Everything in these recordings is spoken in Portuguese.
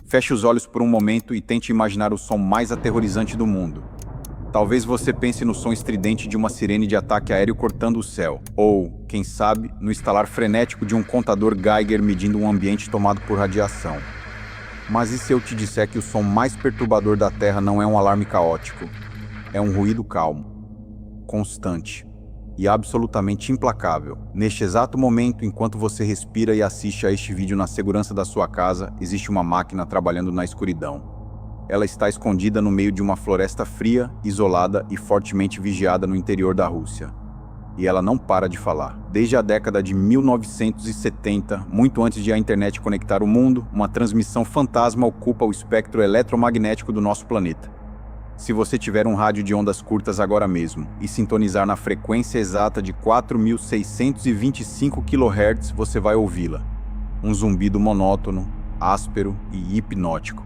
Feche os olhos por um momento e tente imaginar o som mais aterrorizante do mundo. Talvez você pense no som estridente de uma sirene de ataque aéreo cortando o céu, ou, quem sabe, no estalar frenético de um contador Geiger medindo um ambiente tomado por radiação. Mas e se eu te disser que o som mais perturbador da Terra não é um alarme caótico? É um ruído calmo, constante e absolutamente implacável. Neste exato momento, enquanto você respira e assiste a este vídeo na segurança da sua casa, existe uma máquina trabalhando na escuridão. Ela está escondida no meio de uma floresta fria, isolada e fortemente vigiada no interior da Rússia. E ela não para de falar. Desde a década de 1970, muito antes de a internet conectar o mundo, uma transmissão fantasma ocupa o espectro eletromagnético do nosso planeta. Se você tiver um rádio de ondas curtas agora mesmo e sintonizar na frequência exata de 4.625 kHz, você vai ouvi-la. Um zumbido monótono, áspero e hipnótico.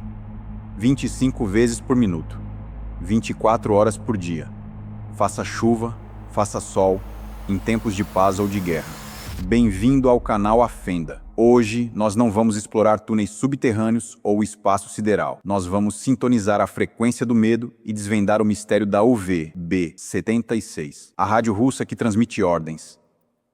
25 vezes por minuto, 24 horas por dia. Faça chuva, faça sol, em tempos de paz ou de guerra. Bem-vindo ao canal A Fenda. Hoje nós não vamos explorar túneis subterrâneos ou o espaço sideral. Nós vamos sintonizar a frequência do medo e desvendar o mistério da UV-B76, a rádio russa que transmite ordens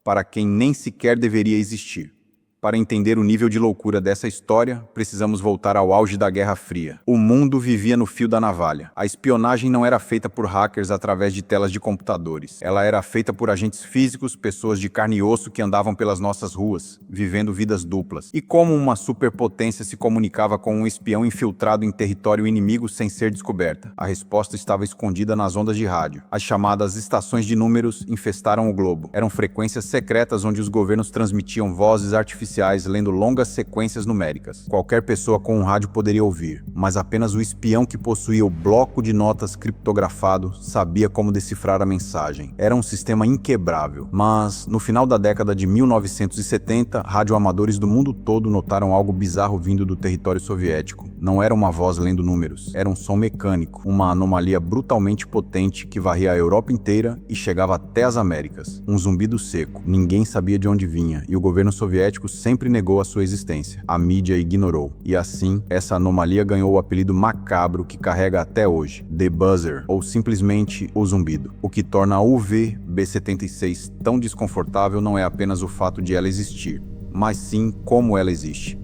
para quem nem sequer deveria existir. Para entender o nível de loucura dessa história, precisamos voltar ao auge da Guerra Fria. O mundo vivia no fio da navalha. A espionagem não era feita por hackers através de telas de computadores. Ela era feita por agentes físicos, pessoas de carne e osso que andavam pelas nossas ruas, vivendo vidas duplas. E como uma superpotência se comunicava com um espião infiltrado em território inimigo sem ser descoberta? A resposta estava escondida nas ondas de rádio. As chamadas estações de números infestaram o globo. Eram frequências secretas onde os governos transmitiam vozes artificiais lendo longas sequências numéricas. Qualquer pessoa com um rádio poderia ouvir, mas apenas o espião que possuía o bloco de notas criptografado sabia como decifrar a mensagem. Era um sistema inquebrável. Mas, no final da década de 1970, radioamadores do mundo todo notaram algo bizarro vindo do território soviético. Não era uma voz lendo números, era um som mecânico, uma anomalia brutalmente potente que varria a Europa inteira e chegava até as Américas. Um zumbido seco. Ninguém sabia de onde vinha, e o governo soviético sempre negou a sua existência. A mídia ignorou. E assim, essa anomalia ganhou o apelido macabro que carrega até hoje, The Buzzer, ou simplesmente o zumbido. O que torna a UV-B76 tão desconfortável não é apenas o fato de ela existir, mas sim como ela existe.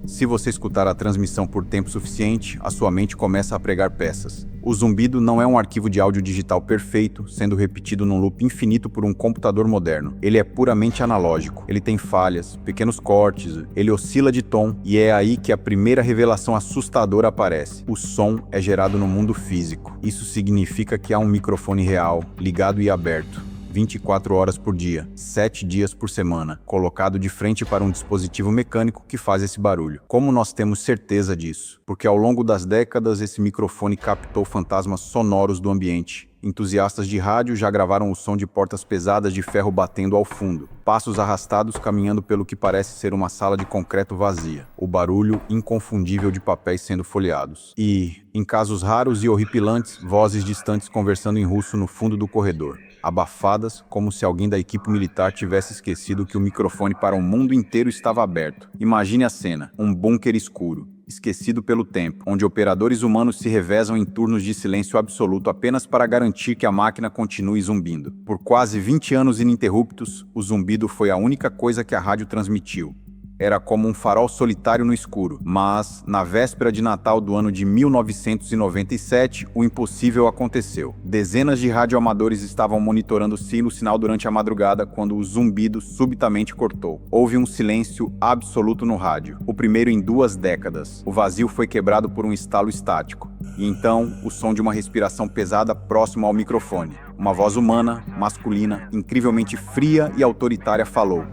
Se você escutar a transmissão por tempo suficiente, a sua mente começa a pregar peças. O zumbido não é um arquivo de áudio digital perfeito, sendo repetido num loop infinito por um computador moderno. Ele é puramente analógico. Ele tem falhas, pequenos cortes, ele oscila de tom, e é aí que a primeira revelação assustadora aparece. O som é gerado no mundo físico. Isso significa que há um microfone real, ligado e aberto. 24 horas por dia, 7 dias por semana, colocado de frente para um dispositivo mecânico que faz esse barulho. Como nós temos certeza disso? Porque ao longo das décadas esse microfone captou fantasmas sonoros do ambiente. Entusiastas de rádio já gravaram o som de portas pesadas de ferro batendo ao fundo, passos arrastados caminhando pelo que parece ser uma sala de concreto vazia, o barulho inconfundível de papéis sendo folheados. E, em casos raros e horripilantes, vozes distantes conversando em russo no fundo do corredor, abafadas como se alguém da equipe militar tivesse esquecido que o microfone para o mundo inteiro estava aberto. Imagine a cena, um bunker escuro, esquecido pelo tempo, onde operadores humanos se revezam em turnos de silêncio absoluto apenas para garantir que a máquina continue zumbindo. Por quase 20 anos ininterruptos, o zumbido foi a única coisa que a rádio transmitiu. Era como um farol solitário no escuro, mas, na véspera de Natal do ano de 1997, o impossível aconteceu. Dezenas de radioamadores estavam monitorando o sinal durante a madrugada quando o zumbido subitamente cortou. Houve um silêncio absoluto no rádio, o primeiro em 2 décadas. O vazio foi quebrado por um estalo estático. E então, o som de uma respiração pesada próximo ao microfone. Uma voz humana, masculina, incrivelmente fria e autoritária falou.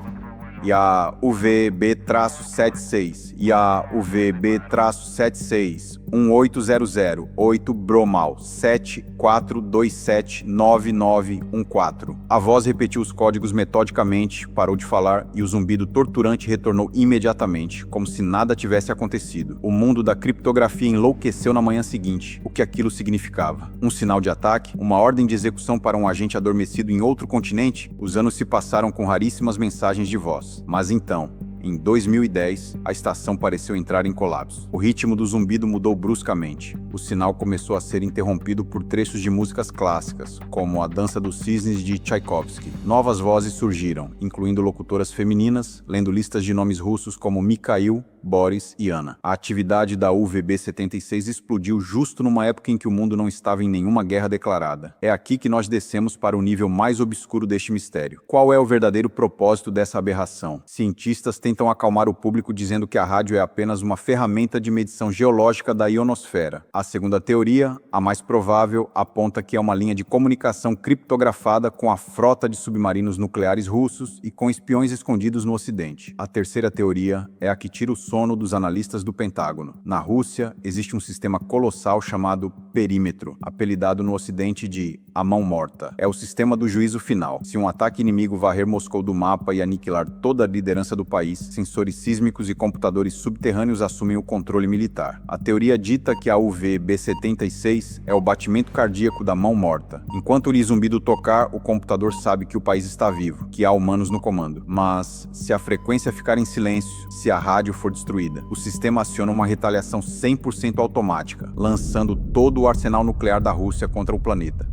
E a UVB-76, e a UVB-76, 18008 Bromal, 74279914. A voz repetiu os códigos metodicamente, parou de falar e o zumbido torturante retornou imediatamente, como se nada tivesse acontecido. O mundo da criptografia enlouqueceu na manhã seguinte. O que aquilo significava? Um sinal de ataque? Uma ordem de execução para um agente adormecido em outro continente? Os anos se passaram com raríssimas mensagens de voz. Mas então, Em 2010, a estação pareceu entrar em colapso. O ritmo do zumbido mudou bruscamente. O sinal começou a ser interrompido por trechos de músicas clássicas, como A Dança dos Cisnes de Tchaikovsky. Novas vozes surgiram, incluindo locutoras femininas, lendo listas de nomes russos como Mikhail, Boris e Ana. A atividade da UVB-76 explodiu justo numa época em que o mundo não estava em nenhuma guerra declarada. É aqui que nós descemos para o nível mais obscuro deste mistério. Qual é o verdadeiro propósito dessa aberração? Cientistas tentam acalmar o público dizendo que a rádio é apenas uma ferramenta de medição geológica da ionosfera. A segunda teoria, a mais provável, aponta que é uma linha de comunicação criptografada com a frota de submarinos nucleares russos e com espiões escondidos no Ocidente. A terceira teoria é a que tira o sono dos analistas do Pentágono. Na Rússia, existe um sistema colossal chamado perímetro, apelidado no Ocidente de a mão morta. É o sistema do juízo final. Se um ataque inimigo varrer Moscou do mapa e aniquilar toda a liderança do país, sensores sísmicos e computadores subterrâneos assumem o controle militar. A teoria dita que a UV-B76 é o batimento cardíaco da mão morta. Enquanto o zumbido tocar, o computador sabe que o país está vivo, que há humanos no comando. Mas, se a frequência ficar em silêncio, se a rádio for destruída, o sistema aciona uma retaliação 100% automática, lançando todo o arsenal nuclear da Rússia contra o planeta.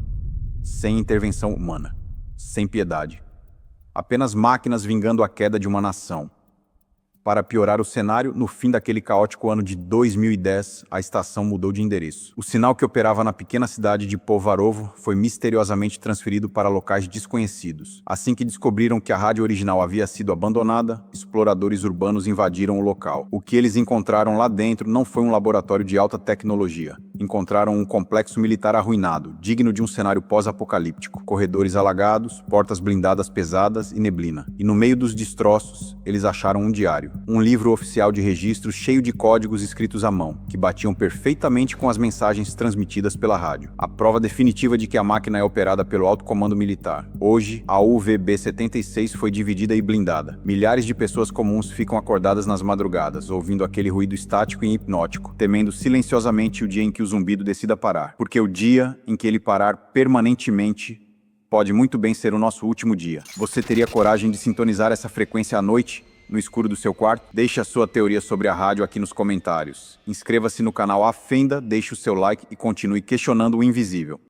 Sem intervenção humana, sem piedade. Apenas máquinas vingando a queda de uma nação. Para piorar o cenário, no fim daquele caótico ano de 2010, a estação mudou de endereço. O sinal que operava na pequena cidade de Povarovo foi misteriosamente transferido para locais desconhecidos. Assim que descobriram que a rádio original havia sido abandonada, exploradores urbanos invadiram o local. O que eles encontraram lá dentro não foi um laboratório de alta tecnologia. Encontraram um complexo militar arruinado, digno de um cenário pós-apocalíptico. Corredores alagados, portas blindadas pesadas e neblina. E no meio dos destroços, eles acharam um diário. Um livro oficial de registros cheio de códigos escritos à mão, que batiam perfeitamente com as mensagens transmitidas pela rádio. A prova definitiva de que a máquina é operada pelo alto comando militar. Hoje, a UVB-76 foi dividida e blindada. Milhares de pessoas comuns ficam acordadas nas madrugadas, ouvindo aquele ruído estático e hipnótico, temendo silenciosamente o dia em que o zumbido decida parar. Porque o dia em que ele parar permanentemente pode muito bem ser o nosso último dia. Você teria coragem de sintonizar essa frequência à noite? No escuro do seu quarto? Deixe a sua teoria sobre a rádio aqui nos comentários. Inscreva-se no canal A Fenda, deixe o seu like e continue questionando o invisível.